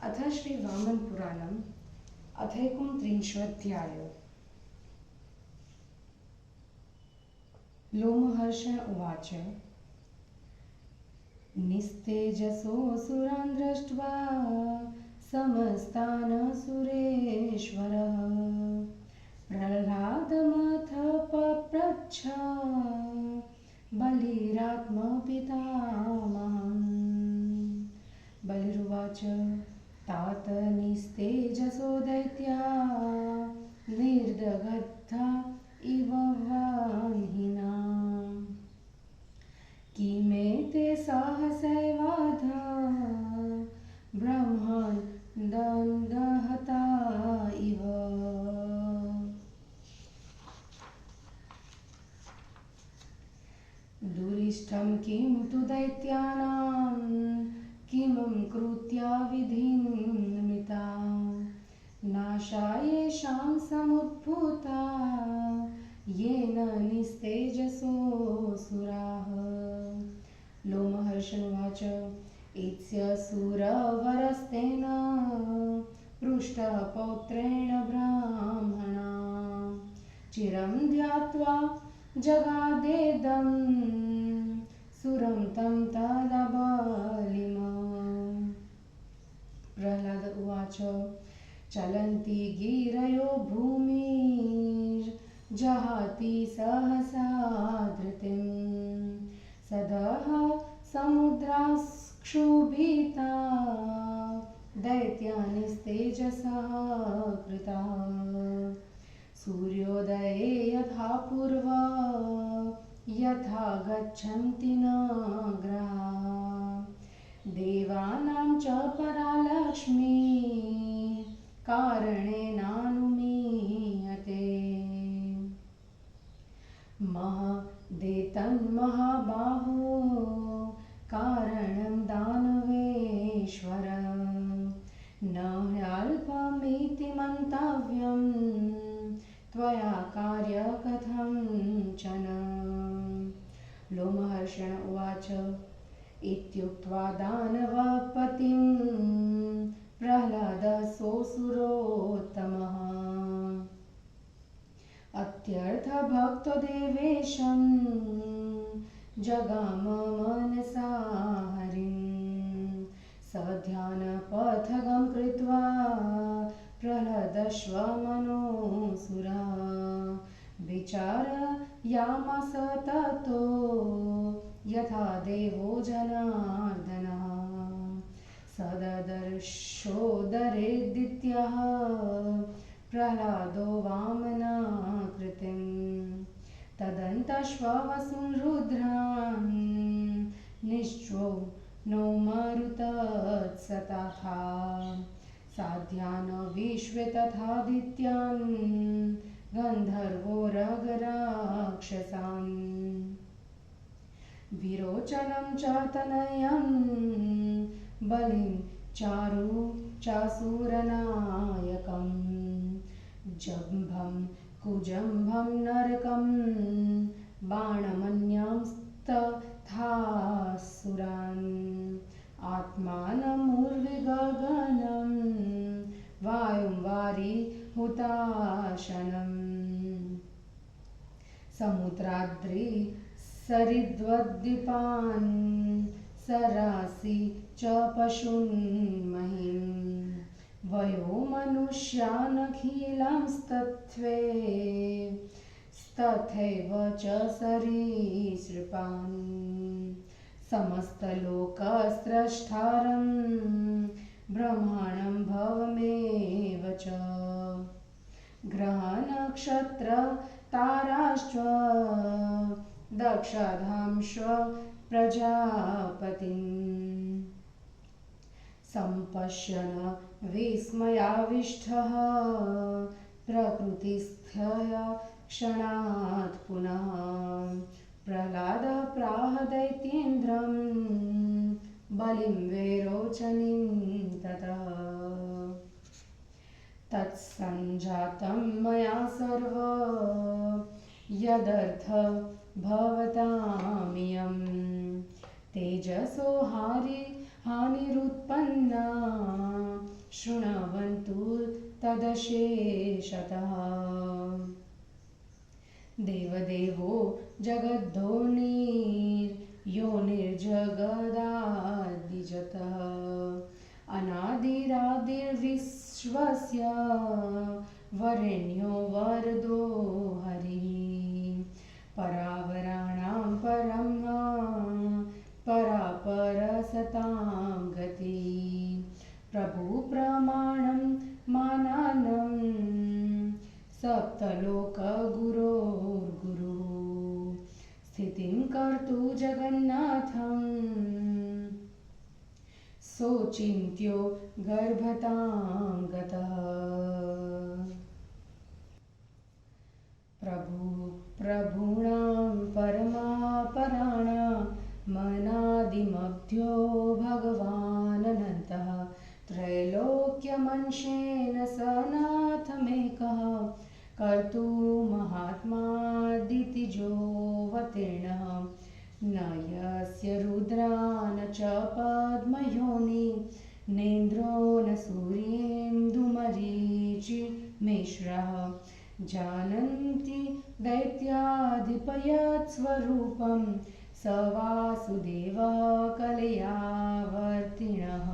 अथ श्री वामन पुराणम् अथैकोनत्रिंशोऽध्यायः। लोमहर्षण उवाच। निस्तेजसोऽसुरान् दृष्ट्वा समस्तान् सुरेश्वरः प्रह्लादमथ पप्रच्छ बलिरात्मपितामहम्। बलिरुवाच। तात निस्तेजसो दैत्या निर्दग्धा इव वाहिना किमेते सहसैवाध ब्रह्मन् दहता इव। दुरिष्टं किं तु दैत्यानां किमं कृत्या विधिन्मृता नाशायेषां समुद्भूता येन निस्तेजसोऽसुराः। लोमहर्षण उवाच। इत्स्यसुरवरस्तेन पृष्टः पौत्रेण ब्राह्मणा चिरं ध्यात्वा जगादेदं सुरं तं तदा बलिम्। प्रह्लाद उवाच। चलन्ति गिरयो भूमिर्जहाति सहसा धृतिं सदः समुद्राक्षुभिता दैत्यानिस्तेजसः कृताः। सूर्योदये यथा पूर्वा यथा गच्छन्ति नग्राः देवानां च परालक्ष्मी कारणेनानुमीयते। महदेतन्महाबाहो कारणं दानवेश्वर न ह्यल्पमिति मन्तव्यं त्वया कार्य कथञ्चन। लोमहर्षण उवाच। इत्युक्त्वा दानवपतिं प्रह्लादसोऽसुरोत्तमः अत्यर्थभक्तो देवेशं जगाम मनसा हरिं स ध्यानपथगं कृत्वा प्रह्लादश्वमनोऽसुरा विचारयामास ततो यथा देवो जनार्दनः सददर्शोदरेदित्यः प्रह्लादो वामनाकृतिं तदन्तश्ववसुं रुद्रान् निश्चो नो मरुतत्सतः साध्यान् विश्वे तथादित्यान् गन्धर्वो रगराक्षसान् विरोचनं च तनयं बलिं चासूरनायकं जम्भं कुजम्भं नरकं बाणमन्यांस्तथासुरान् आत्मानमूर्विगगनं वायुं वारिहुताशनं समुद्राद्रि सरिद्वद्दीपान् सरासि च पशून्महिं वयो मनुष्यानखिलांस्तत्त्वे तथैव च सरीसृपान् समस्तलोकस्रष्टारं ब्रह्माणं भवमेव च ग्रहनक्षत्रताराश्च दक्षाधांश्व प्रजापतिं सम्पश्यन् विस्मयाविष्टः प्रकृतिस्थय क्षणात् पुनः प्रह्लादः प्राह दैत्येन्द्रं बलिं वैरोचनीं ततः तत्सञ्जातं मया सर्व यदर्थ भवतामियं तेजसो हानिरुत्पन्ना शृण्वन्तु तदशेषतः। देवदेवो जगद्धोनिर्योनिर्जगदादिजतः अनादिरादिर्विश्वस्य वरेण्यो वरदो हरिः परावराणां परं परापरसतां गतिः प्रभुप्रमाणं मानानं सप्तलोकगुरोर्गुरुः स्थितिं कर्तुं जगन्नाथं सोचिन्त्यो गर्भतां गतः। प्रभूणां परमापराणामनादिमध्यो भगवानन्तः त्रैलोक्यमंशेन सनाथमेकः कर्तुमहात्मादितिजोऽवतीर्णः न यस्य रुद्रा न च पद्मयोनि नेन्द्रो न सूर्येन्दुमरीचिर्मिश्रः जानन्ति दैत्याधिपयत्स्वरूपं स वासुदेवः कलयावर्तिनः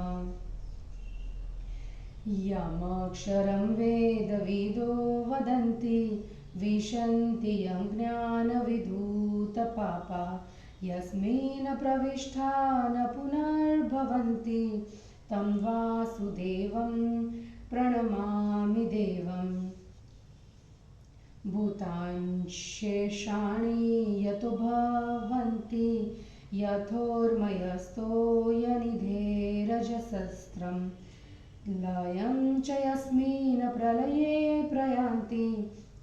यमक्षरं वेदविदो वदन्ति विशन्ति यं ज्ञानविधूतपापा यस्मिन् प्रविष्टा न पुनर्भवन्ति तं वासुदेवं प्रणमामि देवम् भूतांशेषाणि यतो भवन्ति यथोर्मयस्थो यनिधेरजसस्त्रं लयं च यस्मिन् प्रलये प्रयान्ति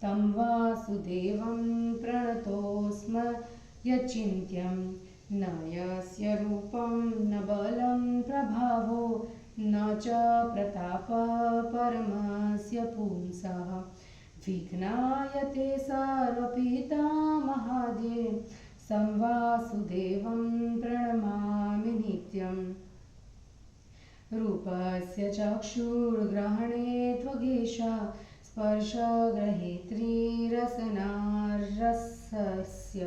तं वासुदेवं प्रणतोऽस्म यच्चिन्त्यं न यस्य रूपं न बलं प्रभावो न च प्रतापः परमस्य पुंसः विघ्नायते सर्वपितामहाद्ये सं वासुदेवं प्रणमामि नित्यम् रूपस्य चक्षुर्ग्रहणे त्वगेशा स्पर्शग्रहेत्रीरसनारसस्य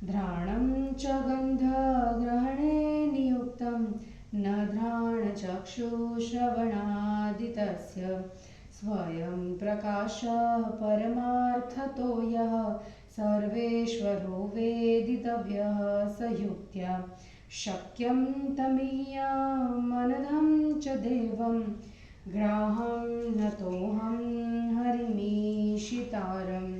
घ्राणं च गन्धग्रहणे नियुक्तं न घ्राणचक्षुश्रवणादितस्य स्वयं प्रकाशः परमार्थतो यः सर्वेश्वरो वेदितव्यः स युक्त्या शक्यं तमीयमनघं च देवं ग्राहं नतोऽहं हरिमीशितारम्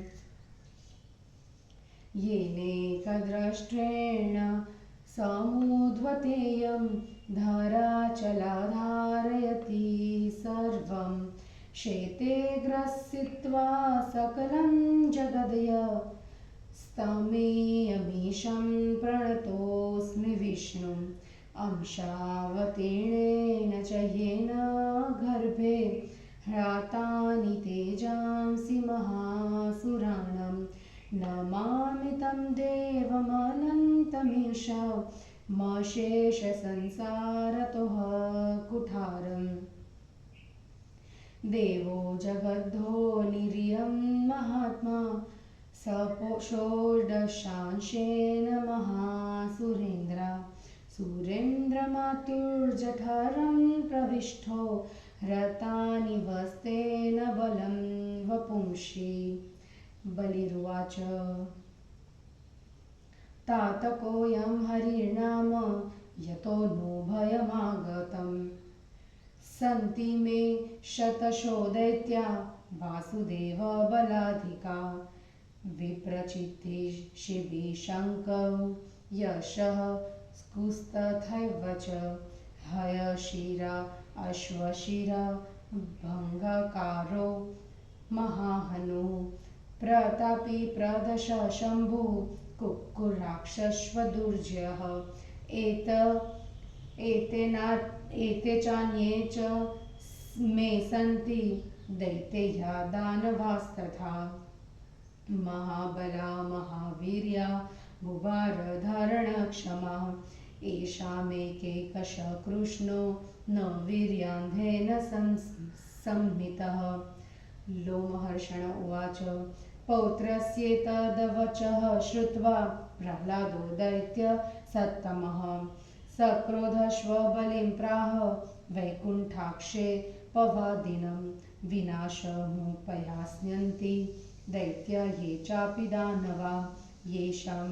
येनैकद्रष्टेण समुद्वतेयं धराचला धारयति सर्वं शेते ग्रसित्वा सकलं जगदय स्तमेयमीशं प्रणतोऽस्मि विष्णुम् अंशावतीर्णेन च येन गर्भे ह्रातानि तेजांसि महासुराणं नमामि तं देवमनन्तमीश मशेषसंसारतोः कुठारम् देवो जगद्धो निर्यं महात्मा षोडशांशेन महासुरेन्द्र सुरेन्द्रमातुर्जठरं प्रविष्टो रतानि वस्तेन बलं वपुंषि बलिरुवाच तातकोऽयं हरिर्नाम यतो नो भयमागतम् सन्ति मे शतशो दैत्या वासुदेव बलाधिका विप्रचित्ते शिबिशङ्कौ यशः स्कुस्तथैव च हयशिरा अश्वशिरा भङ्गकारो महाहनो प्रतापी प्रदश शम्भु कुक्कुराक्षस्वदुर्जयः एते चान्ये च मे सन्ति दैतेया दानवास्तथा महाबला महावीर्या भुवारधरणक्षमा येषामेकैकश कृष्णो न वीर्यान्धेन संहितः। लोमहर्षण उवाच पौत्रस्येतद्वचः श्रुत्वा प्रह्लादो दैत्य सत्तमः सक्रोधश्वबलिं प्राह वैकुण्ठाक्षे पवादिनं विनाशमुपयास्यन्ति दैत्या ये चापि दानवा येषां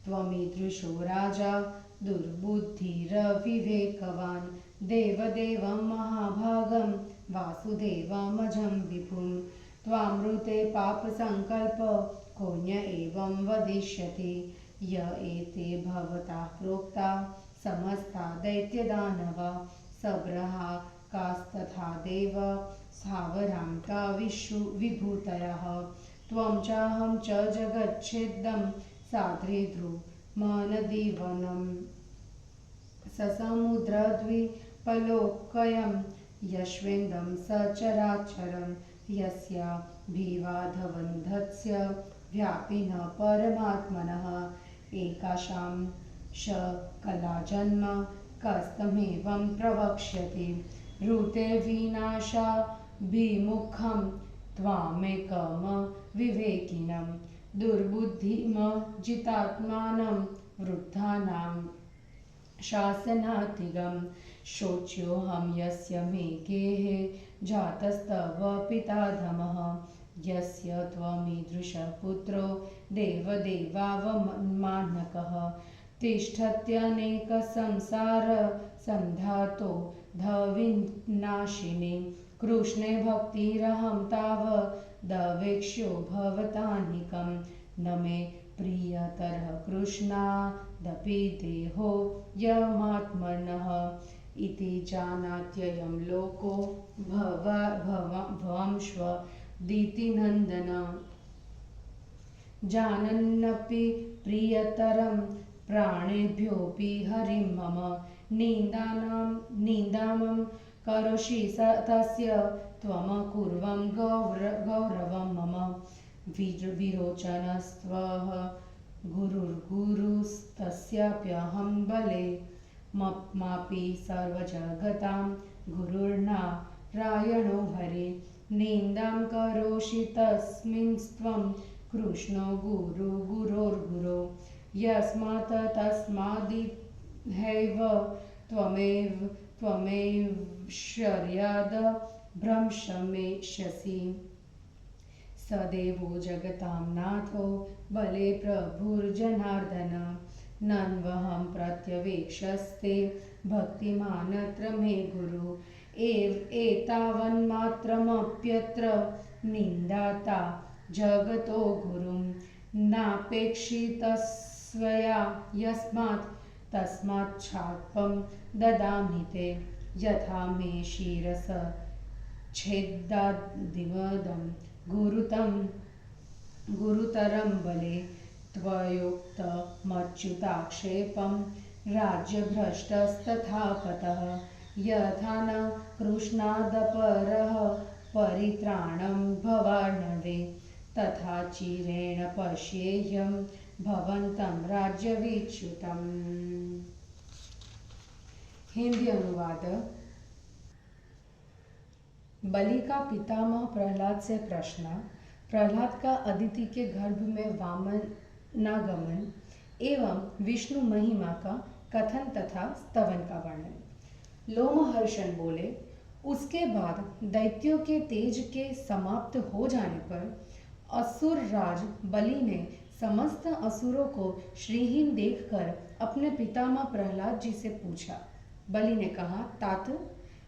त्वमीदृशो राजा दुर्बुद्धिरविवेकवान् देवदेवं महाभागं वासुदेवमजं विभुं त्वामृते पापसङ्कल्प कोऽन्य एवं वदिष्यति य एते भवता प्रोक्ता समस्ता दैत्यदानवा सग्रहाकास्तथा देव स्थावरान्ता विभूतयः त्वं चाहं च जगच्छेदं साध्रीध्रुवनदीवनं ससमुद्रद्विपलोकयं यश्वेन्दं सचराचरं यस्याभिवादवन्धस्य व्यापिनः परमात्मनः एकाशां शकलाजन्म कस्तमेवं प्रवक्ष्यति ऋते विनाशाभिमुखं त्वामेकम विवेकिनं दुर्बुद्धिमजितात्मानं वृद्धानां शासनातिगं शोच्योऽहं यस्य मे गेहे जातस्तव पिताधमः यस्य त्वमीदृशः पुत्रो देवदेवावमानकः तिष्ठत्यनेकसंसारसन्धातो धविनाशिने कृष्णे भक्तिरहं तावदवेक्ष्यो भवतानिकं न मे प्रियतरः कृष्णादपि देहो यमात्मनः इति जानात्ययं लोको भवंश्वदितिनन्दन जानन्नपि प्रियतरं प्राणेभ्योऽपि हरिं मम निन्दामं करोषि तस्य त्वमकुर्वं गौरवं मम विरोचनस्त्वः गुरुर्गुरुस्तस्याप्यहं बले मापि सर्वजगतां गुरुर्नारायणो हरे निन्दां करोषि तस्मिंस्त्वं कृष्णो गुरोर्गुरो यस्मात् तस्मादिहैव त्वमेव शर्याद भ्रंशमेष्यसि सदेवो जगतां नाथो बले प्रभुर्जनार्दन नन्वहं प्रत्यवेक्षस्ते भक्तिमानत्र मे गुरु एतावन्मात्रमप्यत्र निन्दाता जगतो गुरुं नापेक्षितस्वया यस्मात् तस्माच्छापं ददामि ते यथा मे शिरस छेदादिवदं गुरुतरं बले त्वयोक्तमच्युताक्षेपं राज्यभ्रष्टस्तथा पतः यथा न कृष्णादपरः परित्राणं भवार्णवे तथा चिरेण पश्येयं भवन्तं राज्यविच्युतम्। हिंदी अनुवाद। बलि का पितामह प्रहलाद से प्रश्न, प्रहलाद का अदिति के गर्भ में वामनागमन एवं विष्णु महिमा का कथन तथा स्तवन का वर्णन। लोमहर्षण बोले, उसके बाद दैत्यों के तेज के समाप्त हो जाने पर असुर राज बलि ने समस्त असुरों को श्रीहीन देखकर अपने पितामह प्रहलाद जी से पूछा। बलि ने कहा, तात,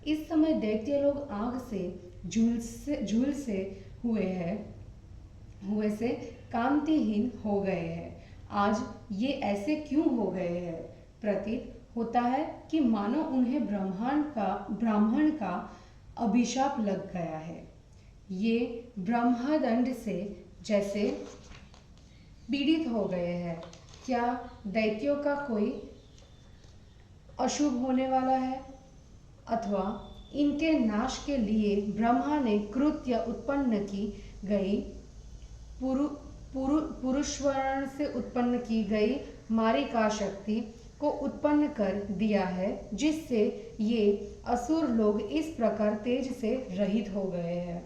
इस समय दैत्य लोग आग से झुलसे हुए से कांतिहीन हो गए हैं। आज ये ऐसे क्यों हो गए हैं? प्रतीत होता है कि मानो उन्हें ब्राह्मण का अभिशाप लग गया है। ये ब्रह्मदंड से जैसे पीड़ित हो गए हैं। क्या दैत्यों का कोई अशुभ होने वाला है? अथवा इनके नाश के लिए ब्रह्मा ने कृत्य उत्पन्न की गई पुरुषवर्ण से उत्पन्न की गई मारिका शक्ति को उत्पन्न कर दिया है, जिससे ये असुर लोग इस प्रकार तेज से रहित हो गए हैं।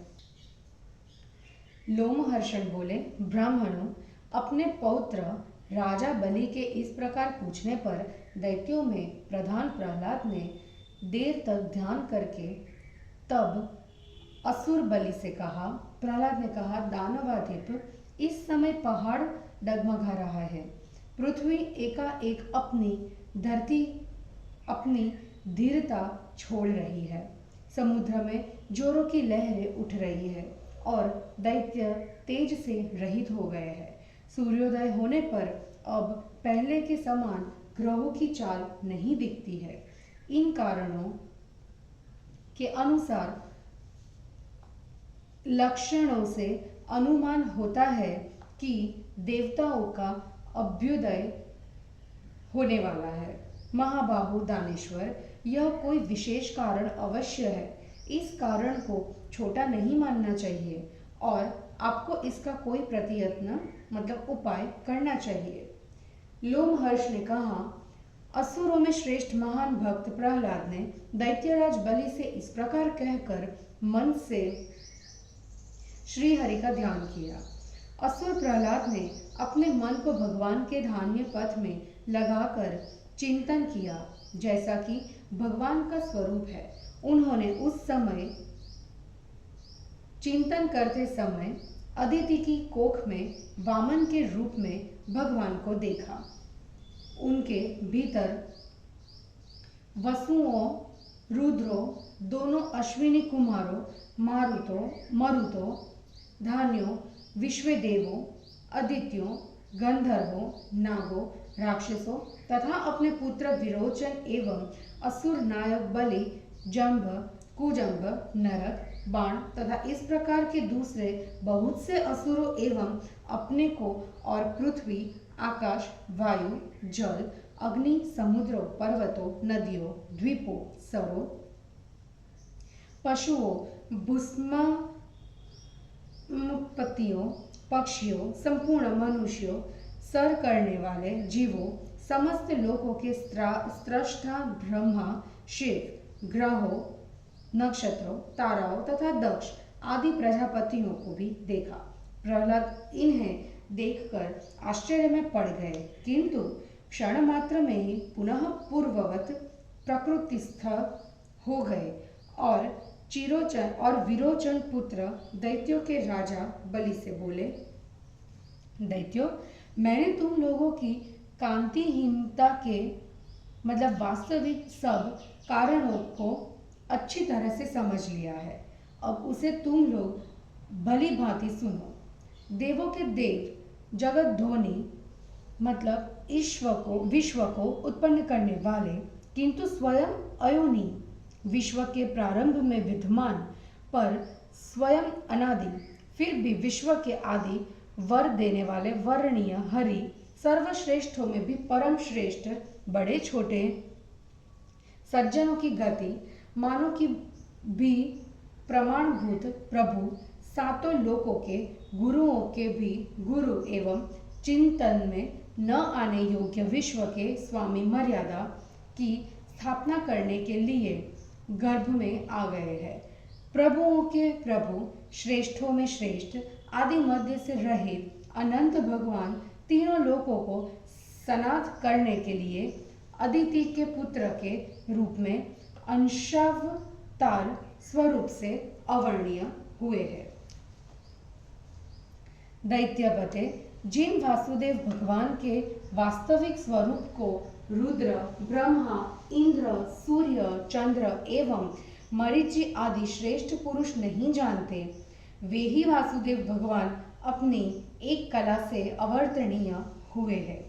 लोमहर्षण बोले, ब्राह्मणों, अपने पौत्र राजा बलि के इस प्रकार पूछने पर दैत्यों में प्रधान प्रहलाद ने देर तक ध्यान करके तब असुर बलि से कहा। प्रहलाद ने कहा, दानवाधिप, इस समय पहाड़ डगमगा रहा है, पृथ्वी एकाएक अपनी धीरता छोड़ रही है, समुद्र में जोरों की लहरें उठ रही है और दैत्य तेज से रहित हो गए हैं। सूर्योदय होने पर अब पहले के समान ग्रहों की चाल नहीं दिखती है। इन कारणों के अनुसार लक्षणों से अनुमान होता है कि देवताओं का अभ्युदय होने वाला है। महाबाहु दानेश्वर, यह कोई विशेष कारण अवश्य है। इस कारण को छोटा नहीं मानना चाहिए और आपको इसका कोई प्रतियत्न मतलब उपाय करना चाहिए। लोमहर्ष ने कहा, असुरों में श्रेष्ठ महान भक्त प्रहलाद ने दैत्यराज बलि से इस प्रकार कहकर मन से श्री हरि का ध्यान किया। असुर प्रहलाद ने अपने मन को भगवान के धान्य पथ में लगाकर चिंतन किया, जैसा कि भगवान का स्वरूप है। उन्होंने उस समय चिंतन करते समय अदिति की कोख में वामन के रूप में भगवान को देखा। उनके भीतर वसुओं, रुद्रों, दोनों अश्विनी कुमारों, मरुतों, धान्यों, विश्वदेवों, आदित्यों, गंधर्वों, नागों, राक्षसों तथा अपने पुत्र विरोचन एवं असुर नायक बलि, जंभ, कुजंभ, नरक, बाण तथा इस प्रकार के दूसरे बहुत से असुरों एवं अपने को और पृथ्वी, आकाश, वायु, जल, अग्नि, समुद्रों, पर्वतों, नदियों, द्वीपों, सरों, पशुओं, भस्मपतियों, पक्षियों, संपूर्ण मनुष्यों, सर करने वाले जीवों, समस्त लोकों के स्रष्टा ब्रह्मा, शिव, ग्रहों, नक्षत्रों, ताराओं तथा दक्ष आदि प्रजापतियों को भी देखा। प्रहलाद इन्हें देखकर आश्चर्य में पड़ गए, किंतु क्षण मात्र में ही पुनः पूर्ववत प्रकृतिस्थ हो गए और विरोचन पुत्र दैत्यों के राजा बलि से बोले, दैत्यों, मैंने तुम लोगों की कांतिहीनता के मतलब वास्तविक सब कारणों को अच्छी तरह से समझ लिया है। अब उसे तुम लोग भली भांति सुनो। देवों के देव, जगत ध्वनि मतलब विश्व को उत्पन्न करने वाले, किंतु स्वयं अयोनि, विश्व के प्रारंभ में विद्यमान पर स्वयं अनादि, फिर भी विश्व के आदि वर देने वाले वर्णीय हरि, सर्वश्रेष्ठों में भी परम श्रेष्ठ, बड़े छोटे सज्जनों की गति, मानव की भी प्रमाणभूत प्रभु, सातों लोकों के गुरुओं के भी गुरु एवं चिंतन में न आने योग्य विश्व के स्वामी मर्यादा की स्थापना करने के लिए गर्भ में आ गए हैं। प्रभुओं के प्रभु, श्रेष्ठों में श्रेष्ठ, आदि मध्य से रहित अनंत भगवान तीनों लोकों को सनाथ करने के लिए अदिति के पुत्र के रूप में अंशावतार स्वरूप से अवर्णीय हुए हैं। दैत्यपते, जिन वासुदेव भगवान के वास्तविक स्वरूप को रुद्र, ब्रह्मा, इंद्र, सूर्य, चंद्र एवं मरीचि आदि श्रेष्ठ पुरुष नहीं जानते, वे ही वासुदेव भगवान अपनी एक कला से अवर्तनीय हुए हैं।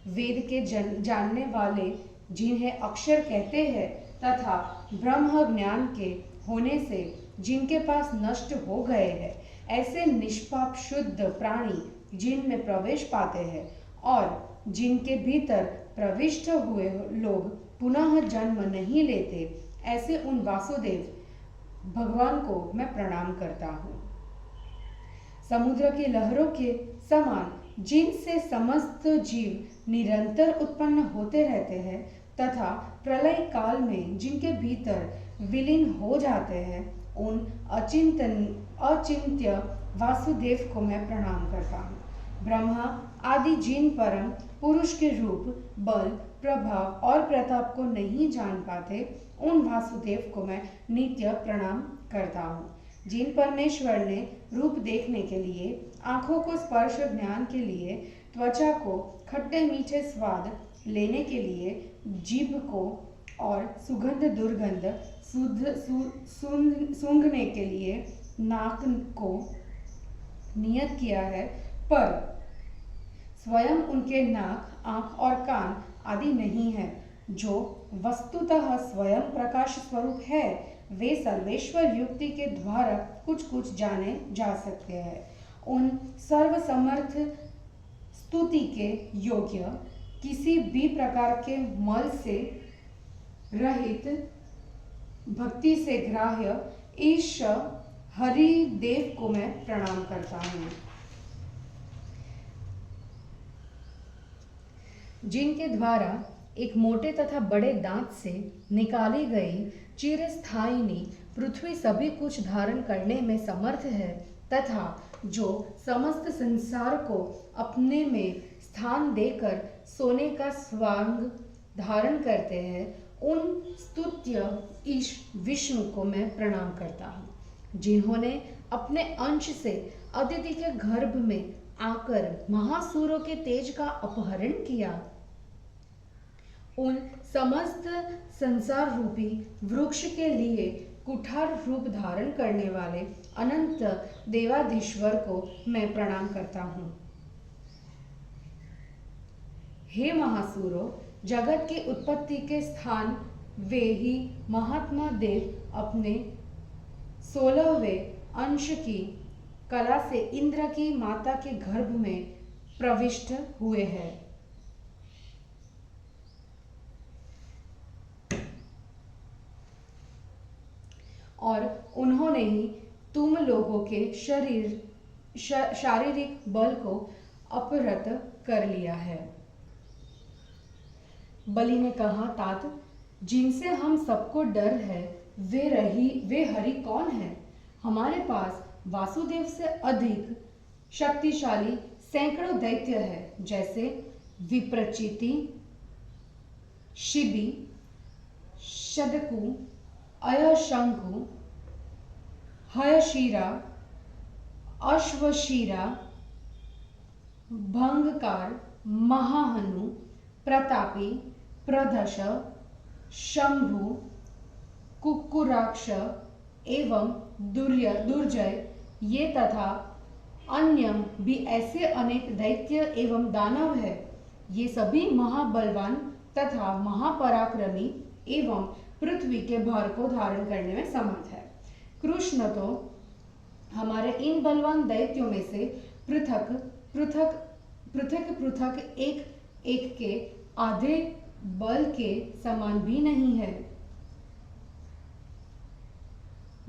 वेद के जानने वाले, जिन्हें अक्षर कहते हैं, तथा ब्रह्म ज्ञान के होने से जिनके पास नष्ट हो गए हैं, ऐसे निष्पाप शुद्ध प्राणी जिनमें प्रवेश पाते हैं और जिनके भीतर प्रविष्ट हुए लोग पुनः जन्म नहीं लेते, ऐसे उन वासुदेव भगवान को मैं प्रणाम करता हूँ। समुद्र की लहरों के समान जिनसे समस्त जीव निरंतर उत्पन्न होते रहते हैं तथा प्रलय काल में जिनके भीतर विलीन हो जाते हैं, उन अचिंत्य वासुदेव को मैं प्रणाम करता हूँ। ब्रह्मा आदि जिन परम पुरुष के रूप, बल, प्रभाव और प्रताप को नहीं जान पाते, उन वासुदेव को मैं नित्य प्रणाम करता हूँ। जिन परमेश्वर ने रूप देखने के लिए, आंखों को स्पर्श ज्ञान के लिए, त्वचा को खट्टे मीठे स्वाद लेने के लिए, जीभ को और सुगंध दुर्गंध सूंघने के लिए नाक को नियत किया है, पर स्वयं उनके नाक, आंख और कान आदि नहीं है, जो वस्तुतः स्वयं प्रकाश स्वरूप है, वे सर्वेश्वर युक्ति के द्वारा कुछ कुछ जाने जा सकते हैं। उन सर्वसमर्थ स्तुति के योग्य, किसी भी प्रकार के मल से रहित, भक्ति से ग्राह्य ईश हरिदेव को मैं प्रणाम करता हूँ। जिनके द्वारा एक मोटे तथा बड़े दांत से निकाली गई चिरस्थायिनी पृथ्वी सभी कुछ धारण करने में समर्थ है, तथा जो समस्त संसार को अपने में स्थान देकर सोने का स्वांग धारण करते हैं, उन स्तुत्य ईश विष्णु को मैं प्रणाम करता हूँ। जिन्होंने अपने अंश से अदिति के गर्भ में आकर महासुरों के तेज का अपहरण किया, उन समस्त संसार रूपी वृक्ष के लिए कुठार रूप धारण करने वाले अनंत देवाधीश्वर को मैं प्रणाम करता हूँ। हे महासुरों, जगत की उत्पत्ति के स्थान वे ही महात्मा देव अपने 16वें अंश की कला से इंद्र की माता के गर्भ में प्रविष्ट हुए हैं। और उन्होंने ही तुम लोगों के शारीरिक बल को अपहृत कर लिया है। बलि ने कहा, तात, जिनसे हम सबको डर है, वे हरि कौन है? हमारे पास वासुदेव से अधिक शक्तिशाली सैकड़ों दैत्य है, जैसे विप्रचिति, शिबी, शदकु, अयशंकु, हयशीरा, अश्वशीरा, भंगकार, महाहनु, प्रतापी, प्रदश, शंभु, कुक्कुराक्ष एवं दुर्जय, ये तथा अन्य भी ऐसे अनेक दैत्य एवं दानव है। ये सभी महाबलवान तथा महापराक्रमी एवं पृथ्वी के भार को धारण करने में समर्थ है। कृष्ण तो हमारे इन बलवान दैत्यों में से पृथक पृथक एक एक के आधे बल के समान भी नहीं है।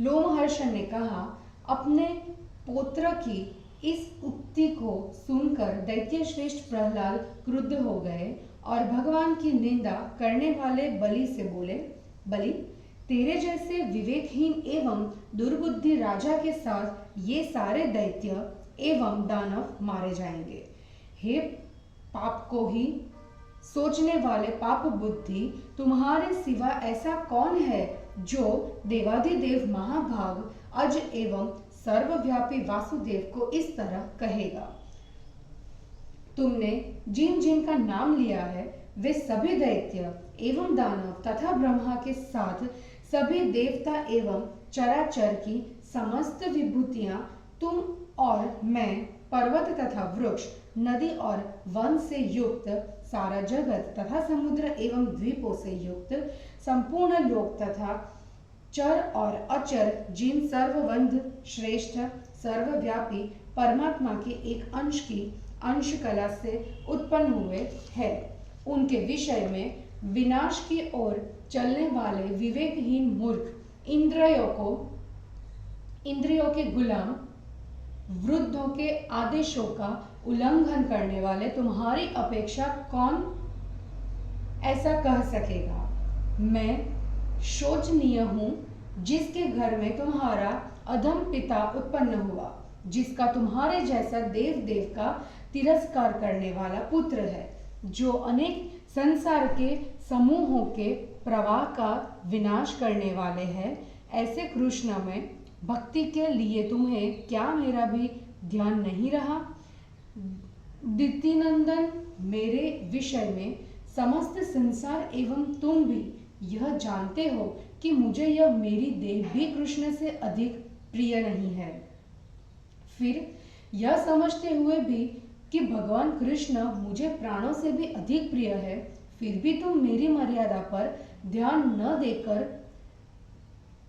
लोमहर्षण ने कहा, अपने पुत्र की इस उक्ति को सुनकर दैत्य श्रेष्ठ प्रहलाद क्रुद्ध हो गए और भगवान की निंदा करने वाले बलि से बोले, बलि, तेरे जैसे विवेकहीन एवं दुर्बुद्धि राजा के साथ ये सारे दैत्य एवं दानव मारे जाएंगे। हे पाप को ही सोचने वाले पाप बुद्धि, तुम्हारे सिवा ऐसा कौन है जो देवाधिदेव महाभाग अज एवं सर्वव्यापी वासुदेव को इस तरह कहेगा? तुमने जिन जिन का नाम लिया है, वे सभी दैत्य एवं दानव तथा ब्रह्मा के साथ सभी देवता एवं चराचर की समस्त विभूतियां, तुम और मैं, पर्वत तथा वृक्ष, नदी और वन से युक्त सारा जगत तथा समुद्र एवं द्वीपों से युक्त संपूर्ण लोक तथा चर और अचर, जिन सर्ववंध श्रेष्ठ सर्वव्यापी परमात्मा के एक अंश की अंश कला से उत्पन्न हुए हैं, उनके विषय में विनाश की ओर चलने वाले विवेकहीन मूर्ख, इंद्रियों के गुलाम, वृद्धों के आदेशों का उल्लंघन करने वाले तुम्हारी अपेक्षा कौन ऐसा कह सकेगा? मैं शोचनीय हूँ जिसके घर में तुम्हारा अधम पिता उत्पन्न हुआ, जिसका तुम्हारे जैसा देव का तिरस्कार करने वाला पुत्र है, जो अनेक संसार के समूहों के प्रवाह का विनाश करने वाले हैं। ऐसे कृष्ण में भक्ति के लिए तुम्हें क्या मेरा भी ध्यान नहीं रहा? दितिनंदन, मेरे विषय में समस्त संसार एवं तुम भी यह जानते हो कि मुझे यह मेरी देह भी कृष्ण से अधिक प्रिय नहीं है। फिर यह समझते हुए भी कि भगवान कृष्ण मुझे प्राणों से भी अधिक प्रिय है, फिर भी तुम मेरी मर्यादा पर ध्यान न देकर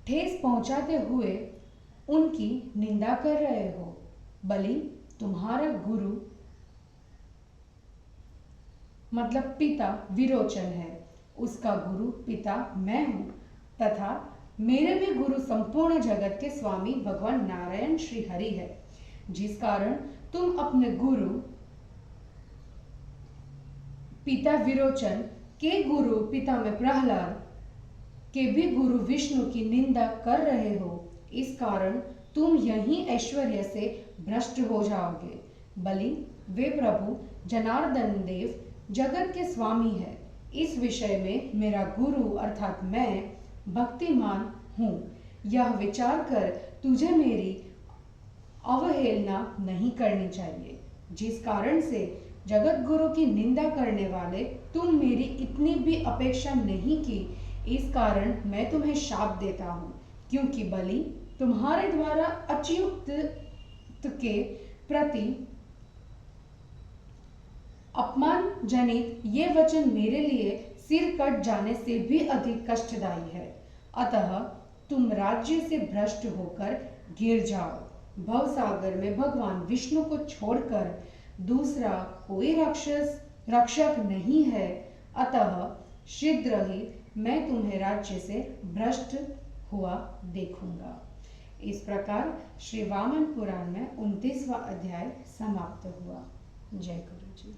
ठेस पहुंचाते हुए उनकी निंदा कर रहे हो। बलि, तुम्हारा गुरु मतलब पिता विरोचन है, उसका गुरु पिता मैं हूँ, तथा मेरे भी गुरु संपूर्ण जगत के स्वामी भगवान नारायण श्री हरि है। जिस कारण तुम अपने गुरु पिता विरोचन के गुरु पिता में प्रहलाद के भी गुरु विष्णु की निंदा कर रहे हो, इस कारण तुम यही ऐश्वर्य से भ्रष्ट हो जाओगे। बलि, वे प्रभु जनार्दन देव जगत के स्वामी है। इस विषय में मेरा गुरु अर्थात मैं भक्तिमान हूँ, यह विचार कर तुझे मेरी अवहेलना नहीं करनी चाहिए। जिस कारण से जगत गुरु की निंदा करने वाले तुम मेरी इतनी भी अपेक्षा नहीं की, इस कारण मैं तुम्हें शाप देता हूँ, क्योंकि बलि तुम्हारे द्वारा अच्युत के प्रति अपमान जनित ये वचन मेरे लिए सिर कट जाने से भी अधिक कष्टदायी है। अतः तुम राज्य से भ्रष्ट होकर गिर जाओ। भवसागर में भगवान विष्णु को छोड़कर दूसरा कोई रक्षक नहीं है, अतः शीघ्र ही मैं तुम्हें राज्य से भ्रष्ट हुआ देखूंगा। इस प्रकार श्री वामन पुराण में 29वां अध्याय समाप्त हुआ। जय गुरु जी।